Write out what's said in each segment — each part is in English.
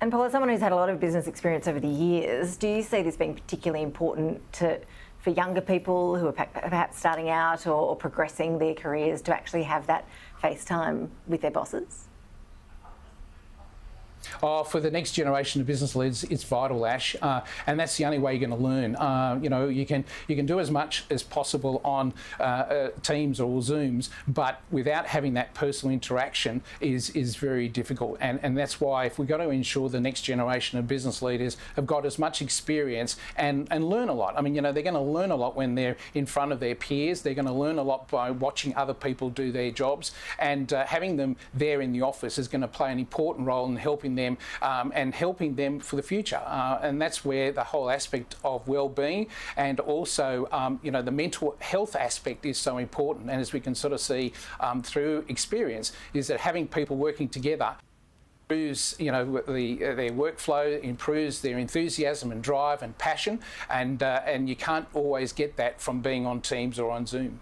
And Paul, as someone who's had a lot of business experience over the years, do you see this being particularly important for younger people who are perhaps starting out or progressing their careers to actually have that face time with their bosses? Oh, for the next generation of business leaders, it's vital, Ash, and that's the only way you're going to learn. You can do as much as possible on Teams or Zooms, but without having that personal interaction is very difficult. And that's why if we've got to ensure the next generation of business leaders have got as much experience and learn a lot. I mean, they're going to learn a lot when they're in front of their peers. They're going to learn a lot by watching other people do their jobs, and having them there in the office is going to play an important role in helping them and helping them for the future. And that's where the whole aspect of well-being and also, the mental health aspect is so important. And as we can sort of see through experience, is that having people working together improves, their workflow, improves their enthusiasm and drive and passion, and you can't always get that from being on Teams or on Zoom.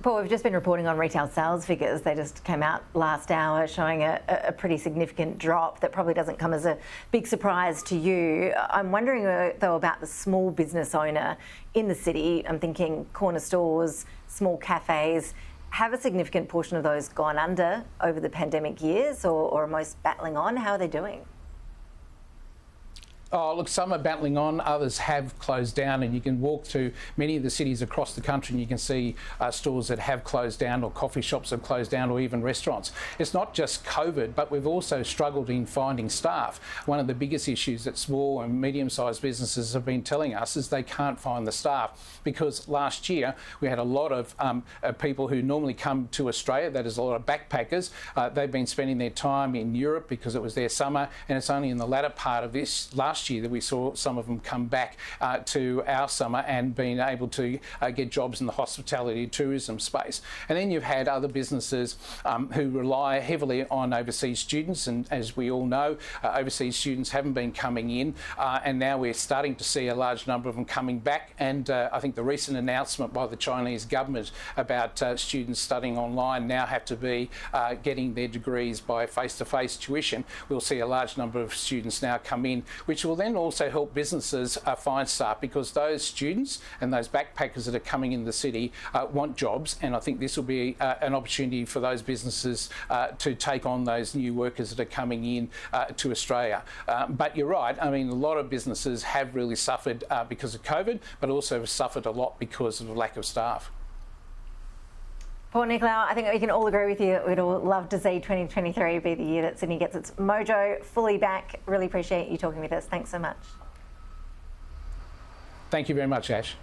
Paul, we've just been reporting on retail sales figures. They just came out last hour showing a pretty significant drop that probably doesn't come as a big surprise to you. I'm wondering, though, about the small business owner in the city. I'm thinking corner stores, small cafes. Have a significant portion of those gone under over the pandemic years or are most battling on? How are they doing? Oh, look, some are battling on, others have closed down, and you can walk through many of the cities across the country and you can see stores that have closed down, or coffee shops have closed down, or even restaurants. It's not just COVID, but we've also struggled in finding staff. One of the biggest issues that small and medium-sized businesses have been telling us is they can't find the staff, because last year we had a lot of people who normally come to Australia, that is a lot of backpackers. They've been spending their time in Europe because it was their summer, and it's only in the latter part of this last year that we saw some of them come back to our summer and being able to get jobs in the hospitality tourism space. And then you've had other businesses who rely heavily on overseas students, and as we all know, overseas students haven't been coming in, and now we're starting to see a large number of them coming back. And I think the recent announcement by the Chinese government about students studying online now have to be getting their degrees by face-to-face tuition. We'll see a large number of students now come in, which will then also help businesses find staff, because those students and those backpackers that are coming in the city want jobs, and I think this will be an opportunity for those businesses to take on those new workers that are coming in to Australia. But you're right, I mean, a lot of businesses have really suffered because of COVID, but also have suffered a lot because of the lack of staff. Paul Nicolaou, I think we can all agree with you that we'd all love to see 2023 be the year that Sydney gets its mojo fully back. Really appreciate you talking with us. Thanks so much. Thank you very much, Ash.